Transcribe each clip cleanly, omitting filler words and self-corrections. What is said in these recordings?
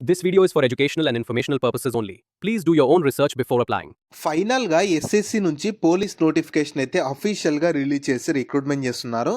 This video is for educational and informational purposes only. Please do your own research before applying. ఫైనల్‌గా SSC నుంచి police notification అయితే అఫీషియల్‌గా release చేసి recruitment చేస్తున్నారు.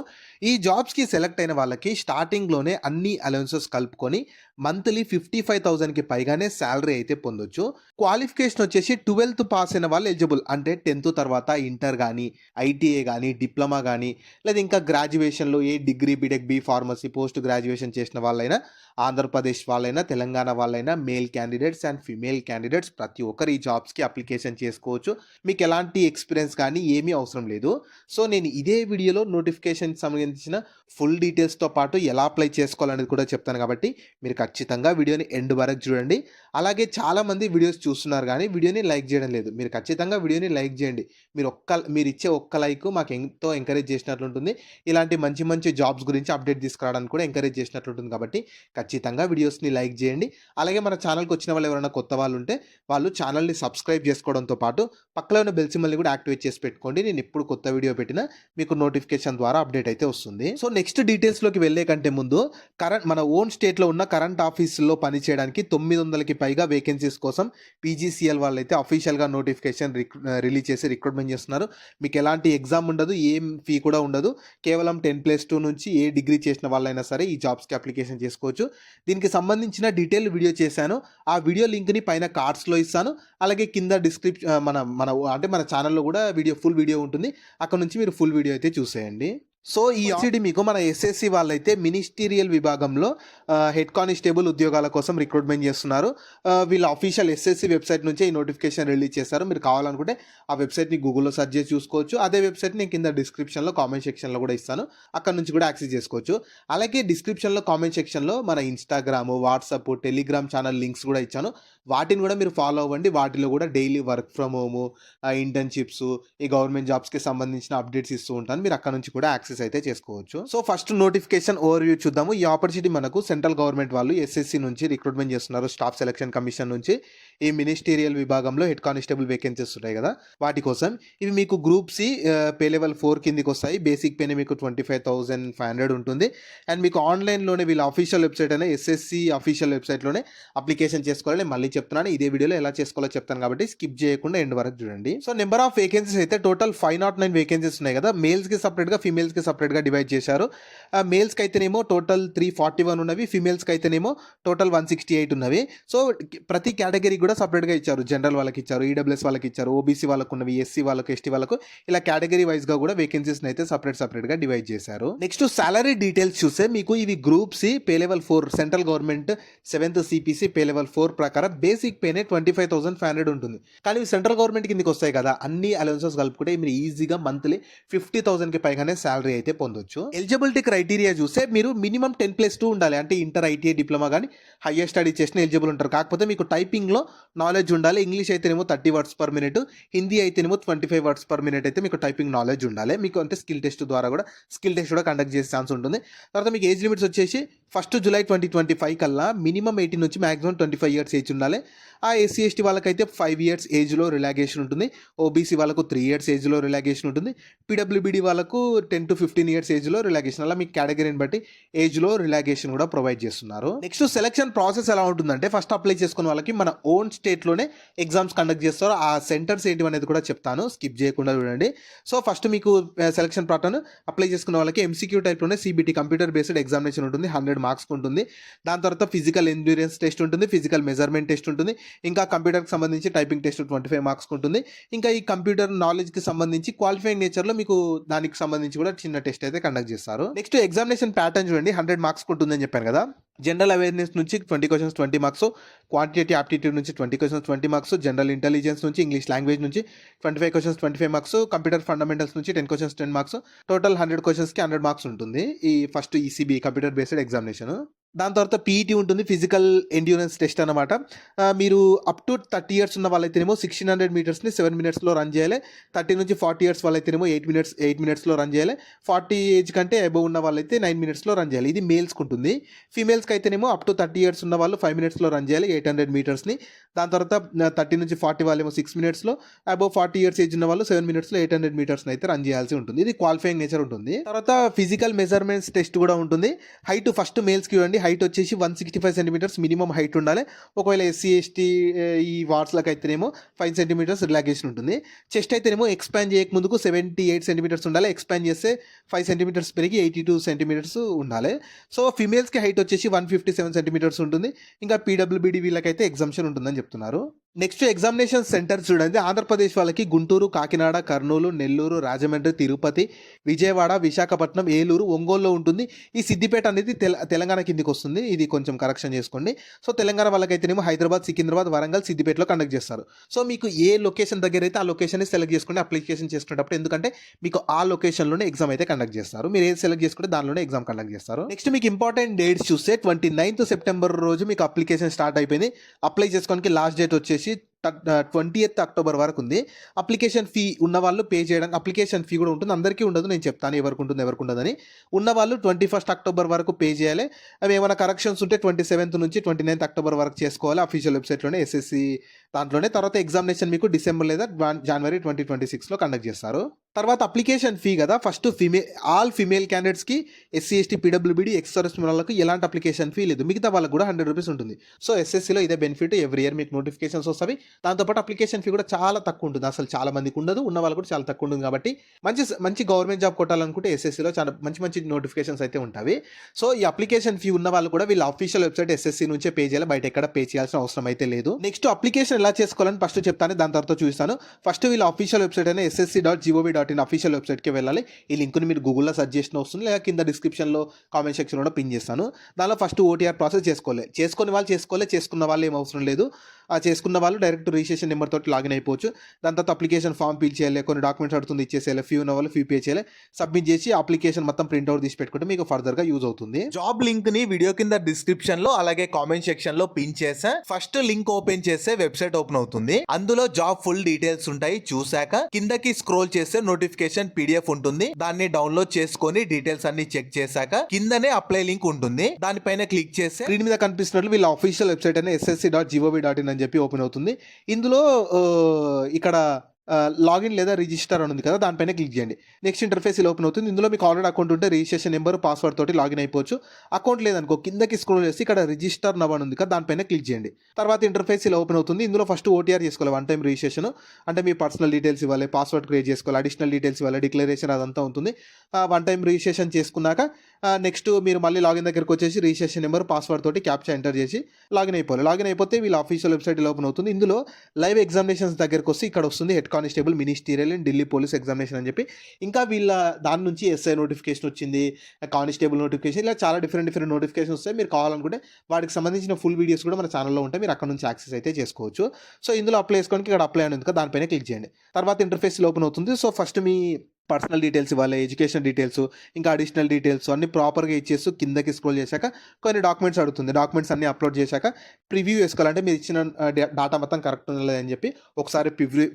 ఈ జాబ్స్‌కి సెలెక్ట్ అయిన వాళ్ళకి స్టార్టింగ్‌లోనే అన్ని అలవెన్సెస్ కలుపుకొని మంత్లీ 55,000కి పైగానే సాలరీ అయితే పొందొచ్చు. క్వాలిఫికేషన్ వచ్చేసి 12థ్ పాస్ అయిన వాళ్ళు ఎలిజిబుల్. అంటే 10థ్ తర్వాత ఇంటర్ గానీ, ఐటీఐ గానీ, డిప్లొమా గానీ, లేదా ఇంకా గ్రాడ్యుయేషన్‌లో ఏ degree, BTech, B pharmacy, post graduation చేసిన వాళ్ళైనా, ఆంధ్రప్రదేశ్ వాళ్ళైనా, తెలంగాణ వాళ్ళైనా, male candidates and female candidates ప్రతి ఒక్కరు ఈ జాబ్స్‌కి అప్లికేషన్ చేసుకోవచ్చు. మీకు ఎలాంటి ఎక్స్పీరియన్స్ కానీ ఏమీ అవసరం లేదు. సో నేను ఇదే వీడియోలో నోటిఫికేషన్ సంబంధించిన ఫుల్ డీటెయిల్స్తో పాటు ఎలా అప్లై చేసుకోవాలనేది కూడా చెప్తాను కాబట్టి మీరు ఖచ్చితంగా వీడియోని ఎండ్ వరకు చూడండి. అలాగే చాలామంది వీడియోస్ చూస్తున్నారు కానీ వీడియోని లైక్ చేయడం లేదు. మీరు ఖచ్చితంగా వీడియోని లైక్ చేయండి. మీరు ఇచ్చే ఒక్క లైక్ మాకు ఎంతో ఎంకరేజ్ చేసినట్లుంటుంది. ఇలాంటి మంచి మంచి జాబ్స్ గురించి అప్డేట్ తీసుకురావడానికి కూడా ఎంకరేజ్ చేసినట్లుంటుంది కాబట్టి ఖచ్చితంగా వీడియోస్ని లైక్ చేయండి. అలాగే మన ఛానల్కి వచ్చిన వాళ్ళు ఎవరైనా కొత్త వాళ్ళు ఉంటే వాళ్ళు ఛానల్ని సబ్స్క్రైబ్ చేసుకోవడంతో పాటు పక్కలో ఉన్న బెల్ సింబల్ని కూడా యాక్టివేట్ చేసి పెట్టుకోండి. నేను ఎప్పుడు కొత్త వీడియో పెట్టినా మీకు నోటిఫికేషన్ ద్వారా అప్డేట్ అయితే వస్తుంది. సో నెక్స్ట్ డీటెయిల్స్లోకి వెళ్ళే కంటే ముందు మన ఓన్ స్టేట్లో ఉన్న కరెంట్ ఆఫీసుల్లో పనిచేయడానికి 900కి పైగా వేకెన్సీస్ కోసం పీజీసీఎల్ వాళ్ళు అయితే అఫీషియల్గా నోటిఫికేషన్ రిలీజ్ చేసి రిక్రూట్మెంట్ చేస్తున్నారు. మీకు ఎలాంటి ఎగ్జామ్ ఉండదు, ఏం ఫీ కూడా ఉండదు. కేవలం 10+2 నుంచి ఏ డిగ్రీ చేసిన వాళ్ళైనా సరే ఈ జాబ్స్కి అప్లికేషన్ చేసుకోవచ్చు. దీనికి సంబంధించిన డీటెయిల్ వీడియో చేశాను. ఆ వీడియో లింక్ని పైన కార్డ్స్లో ఇస్తాను. అలాగే కింద మన ఛానల్లో కూడా ఫుల్ వీడియో ఉంటుంది. అక్కడ నుంచి మీరు ఫుల్ వీడియో అయితే చూసేయండి. సో ఈ ఆపర్చునిటీ మీకు మన ఎస్ఎస్సి వాళ్ళైతే మినిస్టీరియల్ విభాగంలో హెడ్ కానిస్టేబుల్ ఉద్యోగాల కోసం రిక్రూట్మెంట్ చేస్తున్నారు. వీళ్ళ అఫీషియల్ ఎస్ఎస్సి వెబ్సైట్ నుంచే ఈ నోటిఫికేషన్ రిలీజ్ చేస్తారు. మీరు కావాలనుకుంటే ఆ వెబ్సైట్ని గూగుల్లో సెర్చ్ చేసి చూసుకోవచ్చు. అదే వెబ్సైట్ నేను కింద డిస్క్రిప్షన్లో కామెంట్ సెక్షన్లో కూడా ఇస్తాను. అక్కడ నుంచి కూడా యాక్సెస్ చేసుకోవచ్చు. అలాగే డిస్క్రిప్షన్లో కామెంట్ సెక్షన్లో మన Instagram, WhatsApp, Telegram channel links కూడా ఇచ్చాను. వాటిని కూడా మీరు ఫాలో అవ్వండి. వాటిలో కూడా daily work from home, internships, ఈ గవర్నమెంట్ జాబ్స్కి సంబంధించిన అప్డేట్స్ ఇస్తూ ఉంటాను. మీరు అక్కడ నుంచి కూడా యాక్సెస్ అయితే చేసుకోవచ్చు. సో ఫస్ట్ నోటిఫికేషన్ ఓవర్వ్యూ చూద్దాము. ఈ ఆపర్చునిటీ మనకు సెంట్రల్ గవర్నమెంట్ వాళ్ళు ఎస్ఎస్సి నుంచి రిక్రూట్మెంట్ చేస్తున్నారు. స్టాఫ్ సెలక్షన్ కమిషన్ నుంచి ఈ మినిస్టీరియల్ విభాగంలో హెడ్ కానిస్టేబుల్ వేకెన్సీస్ ఉంటాయి కదా, వాటి కోసం. ఇవి మీకు గ్రూప్ సి పే లెవెల్ 4 కిందికి వస్తాయి. బేసిక్ పేనే మీకు 25,500 ఉంటుంది. అండ్ మీకు ఆన్లైన్లోనే వీళ్ళ అఫీషియల్ వెబ్సైట్ అయినా ఎస్ఎస్సి అఫీషియల్ వెబ్సైట్లోనే అప్లికేషన్ చేసుకోవాలి. మళ్ళీ చెప్తున్నాను, ఇదే వీడియోలో ఎలా చేసుకోవాలో చెప్తాను కాబట్టి స్కిప్ చేయకుండా ఎండ్ వరకు చూడండి. సో నెంబర్ ఆఫ్ వేకెన్సీస్ అయితే టోటల్ 509 వేకెన్సీస్ ఉన్నాయి కదా. మేల్స్కి సపరేట్గా, ఫీమేల్స్కి సపరేట్గా డివైడ్ చేశారు. మేల్స్కి అయితేనేమో టోటల్ 341 ఉన్నవి, ఫీమేల్స్కి అయితేనేమో టోటల్ 168 ఉన్నవి. సో ప్రతి కేటగిరీ కూడా సపరేట్గా ఇచ్చారు. జనరల్ వాళ్ళకి ఇచ్చారు, ఈడబ్ల్యూఎస్ వాళ్ళకి ఇచ్చారు, ఓబీసీ వాళ్ళకు ఉన్నవి, ఎస్సీ వాళ్ళకు, ఎస్టీ వాళ్ళకు, ఇలా కేటగిరీ వైజ్గా కూడా వేకెన్సీస్ని అయితే సపరేట్గా డివైడ్ చేశారు. నెక్స్ట్ సాలరీ డీటెయిల్స్ చూస్తే మీకు ఇవి group C pay level 4 central government 7th CPC pay level 4 ప్రకారం బేసిక్ పేనే 25,500 ఉంటుంది. కానీ ఇవి సెంట్రల్ గవర్నమెంట్ కిందకి వస్తాయి కదా, అన్ని అలవెన్సెస్ కలుపుకుంటే మీరు ఈజీగా మంత్లీ 50,000కి పైగానే సాలరీ అయితే పొందొచ్చు. ఎలిజిబిలిటీ క్రైటీరియా చూస్తే మీరు మినిమం 10+2 ఉండాలి. అంటే ఇంటర్, ఐటీఐ, డిప్లొమా కానీ హయ్యర్ స్టడీ చేసిన ఎలిజిబుల్ ఉంటారు. కాకపోతే మీకు టైపింగ్లో నాలెడ్జ్ ఉండాలి. ఇంగ్లీష్ అయితేనేమో 30 words per minute, హిందీ అయితేనేమో 25 words per minute అయితే మీకు టైపింగ్ నాలెడ్జ్ ఉండాలి. మీకు అంటే స్కిల్ టెస్ట్ కూడా కండక్ట్ చేసే ఛాన్స్ ఉంటుంది. తర్వాత మీకు ఏజ్ లిమిట్స్ వచ్చేసి 1 July 2025 కల్లా మినిమం 18 నుంచి మాక్సిమం 25 years ఏజ్ ఉండాలి. ఆ ఎస్సీ ఎస్టీ వాళ్ళకైతే 5 years ఏజ్లో రిలాగేషన్ ఉంటుంది. ఓబీసీ వాళ్ళకు 3 years ఏజ్లో రిలాగేషన్ ఉంటుంది. పీడబ్ల్యూబీడీ వాళ్ళకు 10 to 15 years ఏజ్లో రిలాగేషన్. అలా మీ కేటగిరీని బట్టి ఏజ్లో రిలాగేషన్ కూడా ప్రొవైడ్ చేస్తున్నారు. నెక్స్ట్ సెలక్షన్ ప్రాసెస్ ఎలా ఉంటుందంటే ఫస్ట్ అప్లై చేసుకున్న వాళ్ళకి మన ఓన్ స్టేట్లోనే ఎగ్జామ్స్ కండక్ట్ చేస్తారు. ఆ సెంటర్స్ ఏంటి అనేది కూడా చెప్తాను, స్కిప్ చేయకుండా చూడండి. సో ఫస్ట్ మీకు సెలక్షన్ ప్యాటర్న్ అప్లై చేసుకున్న వాళ్ళకి ఎంసీక్యూ టైప్లోనే సిబిటి కంప్యూటర్ బేస్డ్ ఎగ్జామినేషన్ ఉంటుంది. 100 marks ఉంటుంది. దాని తర్వాత ఫిజికల్ ఎండ్యూరెన్స్ టెస్ట్ ఉంటుంది, ఫిజికల్ మెజర్మెంట్ టెస్ట్ ఉంటుంది, ఇంకా కంప్యూటర్కి సంబంధించి టైపింగ్ టెస్ట్ 25 marks ఉంటుంది. ఇంకా ఈ కంప్యూటర్ నాలెడ్జ్కి సంబంధించి క్వాలిఫైయింగ్ నేచర్లో మీకు దానికి సంబంధించి కూడా చిన్న టెస్ట్ అయితే కండక్ట్ చేస్తారు. నెక్స్ట్ ఎగ్జామినేషన్ ప్యాటర్న్ చూడండి. 100 marks ఉంటుందని చెప్పాను కదా. జనరల్ అవేర్నెస్ నుంచి 20 questions 20 marks, క్వాంటిటేటివ్ యాప్టిట్యూడ్ నుంచి 20 questions 20 marks, జనరల్ ఇంటెలిజెన్స్ నుంచి, ఇంగ్లీష్ లాంగ్వేజ్ నుంచి 25 questions 25 marks, కంప్యూటర్ ఫండమెంటల్స్ నుంచి 10 questions 10 marks, టోటల్ 100 questions-కి 100 marks ఉంటుంది ఈ first ECB computer based examination. దాని తర్వాత పీఈటీ ఉంటుంది, ఫిజికల్ ఎండ్యూరెన్స్ టెస్ట్ అనమాట. మీరు అప్ టు 30 years ఉన్న వాళ్ళైతేనేమో 1600 metersని 7 minutesలో రన్ చేయాలి. 30 నుంచి 40 years వాళ్ళైతేనేమో 8 minutesలో రన్ చేయాలి. 40 ఏజ్ కంటే అబోవ్ ఉన్న వాళ్ళైతే 9 minutesలో రన్ చేయాలి. ఇది మేల్స్కి ఉంటుంది. ఫీమేల్స్కి అయితేనేమో అప్ టు 30 years ఉన్న వాళ్ళు 5 minutesలో రన్ చేయాలి 800 metersని. దాని తర్వాత 30 నుంచి 40 వాళ్ళేమో 6 minutesలో, అబోవ్ 40 years ఏజ్ ఉన్న వాళ్ళు 7 minutesలో 800 metersని అయితే రన్ చేయాల్సి ఉంటుంది. ఇది క్వాలిఫైయింగ్ నేచర్ ఉంటుంది. తర్వాత ఫిజికల్ మెజర్మెంట్స్ టెస్ట్ కూడా ఉంటుంది. హైట్ ఫస్ట్ మేల్స్కి ఇవ్వండి హైట్ వచ్చేసి 165 సెంటీమీటర్స్ మినిమం హైట్ ఉండాలి. ఒకవేళ ఎస్సీ ఎస్టీ ఈ వార్డ్స్లకు అయితేనేమో 5 సెంటీమీటర్స్ రిలాక్సేషన్ ఉంటుంది. చెస్ట్ అయితేనేమో ఎక్స్పాండ్ చేయక ముందుకు 78 సెంటీమీటర్స్ ఉండాలి. ఎక్స్పాండ్ చేస్తే 5 సెంటీమీటర్స్ పెరిగి 82 సెంటీమీటర్స్ ఉండాలి. సో ఫీమేల్స్కి హైట్ వచ్చేసి 157 సెంటీమీటర్స్ ఉంటుంది. ఇంకా పీడబ్ల్యూబీడీ వీళ్ళకైతే ఎగ్జామ్షన్ ఉంటుందని చెప్తున్నారు. నెక్స్ట్ ఎగ్జామినేషన్ సెంటర్ చూడండి. ఆంధ్రప్రదేశ్ వాళ్ళకి గుంటూరు, కాకినాడ, కర్నూలు, నెల్లూరు, రాజమండ్రి, తిరుపతి, విజయవాడ, విశాఖపట్నం, ఏలూరు, ఒంగోలులో ఉంటుంది. ఈ సిద్దిపేట అనేది తెలంగాణ కిందికి వస్తుంది. ఇది కొంచెం కరెక్షన్ చేసుకోండి. సో తెలంగాణ వాళ్ళకైతేనేమో హైదరాబాద్, సికింద్రాబాద్, వరంగల్, సిద్దిపేటలో కండక్ట్ చేస్తారు. సో మీకు ఏ లొకేషన్ దగ్గర అయితే ఆ లొకేషన్ని సెలెక్ట్ చేసుకుని అప్లికేషన్ చేసుకునేటప్పుడు, ఎందుకంటే మీకు ఆ లొకేషన్లోనే ఎగ్జామ్ అయితే కండక్ట్ చేస్తారు. మీరు ఏది సెలెక్ట్ చేసుకుంటే దానిలోనే ఎగ్జామ్ కండక్ట్ చేస్తారు. నెక్స్ట్ మీకు ఇంపార్టెంట్ డేట్స్ చూస్తే 29th సెప్టెంబర్ రోజు మీకు అప్లికేషన్ స్టార్ట్ అయిపోయింది. అప్లై చేసుకోవడానికి లాస్ట్ డేట్ వచ్చేసి 20th అక్టోబర్ వరకు ఉంది. అప్లికేషన్ ఫీ ఉన్న వాళ్ళు పే చేయడానికి అప్లికేషన్ ఫీ కూడా ఉంటుంది. అందరికీ ఉండదు, నేను చెప్తాను ఎవరికి ఉంటుంది ఎవరికి ఉండదని. ఉన్న వాళ్ళు 21st అక్టోబర్ వరకు పే చేయాలి. అవి ఏమైనా కరెక్షన్స్ ఉంటే 27th నుంచి 29th అక్టోబర్ వరకు చేసుకోవాలి. అఫీషియల్ వెబ్సైట్లోనే ఎస్ఎస్సి దాంట్లోనే. తర్వాత ఎగ్జామినేషన్ మీకు డిసెంబర్ లేదా జనవరి 2026లో కండక్ట్ చేస్తారు. తర్వాత అప్లికేషన్ ఫీ కదా, ఫస్ట్ ఆల్ ఫీమేల్ క్యాండిడేట్స్కి SC ST PWBD ex service వాళ్ళకి ఎలాంటి అప్లికేషన్ ఫీ లేదు. మిగతా వాళ్ళకి కూడా 100 రూపీస్ ఉంటుంది. సో ఎస్ఎస్సిలో ఇదే బెనిఫిట్. ఎవ్రీ ఇయర్ మీకు నోటిఫికేషన్స్ వస్తాయి. దాంతోపాటు అప్లికేషన్ ఫీ కూడా చాలా తక్కువ ఉంటుంది. అసలు చాలా మందికి ఉండదు, ఉన్న వాళ్ళు కూడా చాలా తక్కువ ఉంటుంది. కాబట్టి మంచి గవర్నమెంట్ జాబ్ కొట్టాలనుకుంటే ఎస్ఎస్సిలో చాలా మంచి నోటిఫికేషన్స్ అయితే ఉంటాయి. సో ఈ అప్లికేషన్ ఫీ ఉన్న వాళ్ళు కూడా వీళ్ళ అఫీషియల్ వెబ్సైట్ ఎస్ఎస్సి నుంచే పే చేయాలి, బయట ఎక్కడ పే చేయాల్సిన అవసరం అయితే లేదు. నెక్స్ట్ అప్లికేషన్ ఎలా చేసుకోవాలని ఫస్ట్ చెప్తాను, దాని తర్వాత చూపిస్తాను. ఫస్ట్ వీళ్ళ అఫీషియల్ వెబ్సైట్ అయినా ssc.gov.in అఫీషియల్ వెబ్సైట్కి వెళ్ళాలి. ఈ లింక్ని మీరు గూగుల్లో సెర్చ్ చేసిన వస్తుంది, లేదా కింద డిస్క్రిప్షన్లో కామెంట్ సెక్షన్లో పిన్ చేస్తాను. దానిలో ఫస్ట్ ఓటీఆర్ ప్రాసెస్ చేసుకున్న వాళ్ళు చేసుకున్న వాళ్ళు ఏం అవసరం లేదు. చేసుకున్న వాళ్ళు డైరెక్ట్ రిజిస్ట్రేషన్ నెంబర్ తోటి లాగిన్ అయిపోవచ్చు. దాని తర్వాత అప్లికేషన్ ఫామ్ ఫిల్ చేయాలి, కొన్ని డాక్యుమెంట్స్ అడుగుతుంది ఇచ్చేసేయాలి, ఫీ ఉన్న వాళ్ళు ఫీ పే చేయాలి, సబ్మిట్ చేసి అప్లికేషన్ మొత్తం ప్రింట్అవుట్ తీసి పెట్టుకుంటే మీకు ఫర్దర్గా యూజ్ అవుతుంది. జాబ్ లింక్ ని వీడియో కింద డిస్క్రిప్షన్ లో అలాగే కామెంట్ సెక్షన్ లో పిన్ చేసా. ఫస్ట్ లింక్ ఓపెన్ చేస్తే వెబ్సైట్ ఓపెన్ అవుతుంది. అందులో జాబ్ ఫుల్ డీటెయిల్స్ ఉంటాయి. చూసాక కిందకి స్క్రోల్ చేస్తే నోటిఫికేషన్ పీడిఎఫ్ ఉంటుంది. దాన్ని డౌన్లోడ్ చేసుకొని డీటెయిల్స్ అన్ని చెక్ చేశాక కిందనే అప్లై లింక్ ఉంటుంది. దానిపైన క్లిక్ చేస్తే స్క్రీన్ మీద కనిపిస్తున్నట్లు వీళ్ళ అఫీషియల్ వెబ్సైట్ అయినా ssc.gov.in అని చెప్పి ఓపెన్ అవుతుంది. ఇందులో ఇక్కడ లాగిన్ లేదా రిజిస్టర్ అని ఉంది కదా, దానిపైన క్లిక్ చేయండి. నెక్స్ట్ ఇంటర్ఫేస్ ఇలా ఓపెన్ అవుతుంది. ఇందులో మీకు ఆల్రెడీ అకౌంట్ ఉంటే రిజిస్ట్రేషన్ నెంబర్ పాస్వర్డ్ తోటి లాగిన్ అయిపోవచ్చు. అకౌంట్ లేదనుకో కిందకి స్క్రోల్ చేసి ఇక్కడ రిజిస్టర్ నవ్ అని ఉంది కదా, దానిపైన క్లిక్ చేయండి. తర్వాత ఇంటర్ఫేస్ ఇలా ఓపెన్ అవుతుంది. ఇందులో ఫస్ట్ ఓటీఆర్ చేసుకోవాలి, వన్ టైం రిజిస్ట్రేషన్. అంటే మీ పర్సనల్ డీటెయిల్స్ ఇవ్వాలి, పాస్వర్డ్ క్రియేట్ చేసుకోవాలి, అడిషనల్ డీటెయిల్స్ ఇవ్వాలి, డిక్లరేషన్ అదంతా ఉంటుంది. వన్ టైం రిజిస్ట్రేషన్ చేసుకున్నాక నెక్స్ట్ మీరు మళ్ళీ లాగిన్ దగ్గరకు వచ్చేసి రిజిస్ట్రేషన్ నెంబర్ పాస్వర్డ్ తోటి క్యాప్చా ఎంటర్ చేసి లాగిన్ అయిపోవాలి. లాగిన్ అయిపోతే వీళ్ళ అఫీషియల్ వెబ్సైట్ ఇలా ఓపెన్ అవుతుంది. ఇందులో లైవ్ ఎగ్జామినేషన్స్ దగ్గరకు వస్తే ఇక్కడ వస్తుంది head constable, ministerial and Delhi police examination అని చెప్పి. ఇంకా వీళ్ళ దాని నుంచి ఎస్ఐ నోటిఫికేషన్ వచ్చింది, కానిస్టేబుల్ నోటిఫికేషన్, ఇలా చాలా డిఫరెంట్ నోటిఫికేషన్ వస్తాయి. మీరు కావాలనుకుంటే వాటికి సంబంధించిన ఫుల్ వీడియోస్ కూడా మన ఛానల్లో ఉంటాయి, మీరు అక్కడ నుంచి యాక్సెస్ అయితే చేసుకోవచ్చు. సో ఇందులో అప్లై చేసుకోవడానికి ఇక్కడ అప్లై అని ఉంది కదా, దానిపైన క్లిక్ చేయండి. తర్వాత ఇంటర్ఫేస్ ఓపెన్ అవుతుంది. సో ఫస్ట్ మీ పర్సనల్ డీటెయిల్స్ ఇవ్వాలి, ఎడ్యుకేషన్ డీటెయిల్స్, ఇంకా అడిషనల్ డీటెయిల్స్ అన్ని ప్రాపర్గా ఇచ్చేస్తూ కిందకి స్క్రోల్ చేశాక కొన్ని డాక్యుమెంట్స్ అడుగుతుంది. డాక్యుమెంట్స్ అన్ని అప్లోడ్ చేశాక ప్రివ్యూ వేసుకోవాలంటే మీరు ఇచ్చిన డేటా మొత్తం కరెక్ట్ లేదని చెప్పి ఒకసారి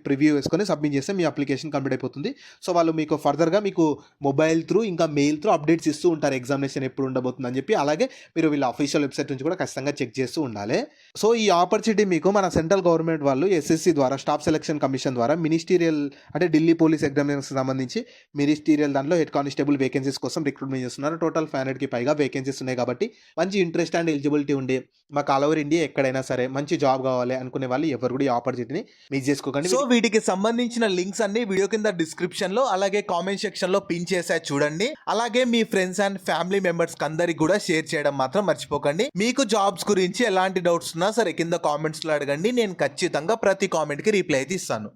ప్రివ్యూ వేసుకొని సబ్మిట్ చేస్తే మీ అప్లికేషన్ కంప్లీట్ అయిపోతుంది. సో వాళ్ళు మీకు ఫర్దర్గా మీకు మొబైల్ త్రూ ఇంకా మెయిల్ త్రూ అప్డేట్స్ ఇస్తూ ఉంటారు, ఎగ్జామినేషన్ ఎప్పుడు ఉండబోతుంది అని చెప్పి. అలాగే మీరు వీళ్ళ అఫీషియల్ వెబ్సైట్ నుంచి కూడా ఖచ్చితంగా చెక్ చేస్తూ ఉండాలి. సో ఈ ఆపర్చునిటీ మీకు మన సెంట్రల్ గవర్నమెంట్ వాళ్ళు ఎస్ఎస్సి ద్వారా, స్టాఫ్ సెలక్షన్ కమిషన్ ద్వారా మినిస్టీరియల్ అంటే ఢిల్లీ పోలీస్ ఎగ్జామినేషన్కి సంబంధించి మినిస్టీరియల్ దాంట్లో హెడ్ కానిస్టేబుల్ వేకెన్సీస్ కోసం రిక్రూట్మెంట్ చేస్తున్నారు. టోటల్ 500కి పైగా వేకెన్సీస్ ఉన్నాయి. కాబట్టి మంచి ఇంట్రెస్ట్ అండ్ ఎలిజిబిలిటీ ఉండి మాకు ఆల్ ఓవర్ ఇండియా ఎక్కడైనా సరే మంచి జాబ్ కావాలి అనుకునే వాళ్ళు ఎవరు కూడా ఈ ఆపర్చునిటీని మిస్ చేసుకోకండి. సో వీటికి సంబంధించిన లింక్స్ అన్ని వీడియో కింద డిస్క్రిప్షన్ లో అలాగే కామెంట్ సెక్షన్ లో పిన్ చేసా చూడండి. అలాగే మీ ఫ్రెండ్స్ అండ్ ఫ్యామిలీ మెంబర్స్ అందరికి కూడా షేర్ చేయడం మాత్రం మర్చిపోకండి. మీకు జాబ్స్ గురించి ఎలాంటి డౌట్స్ ఉన్నా సరే కింద కామెంట్స్ లో అడగండి, నేను ఖచ్చితంగా ప్రతి కామెంట్ కి రిప్లై అయితే ఇస్తాను.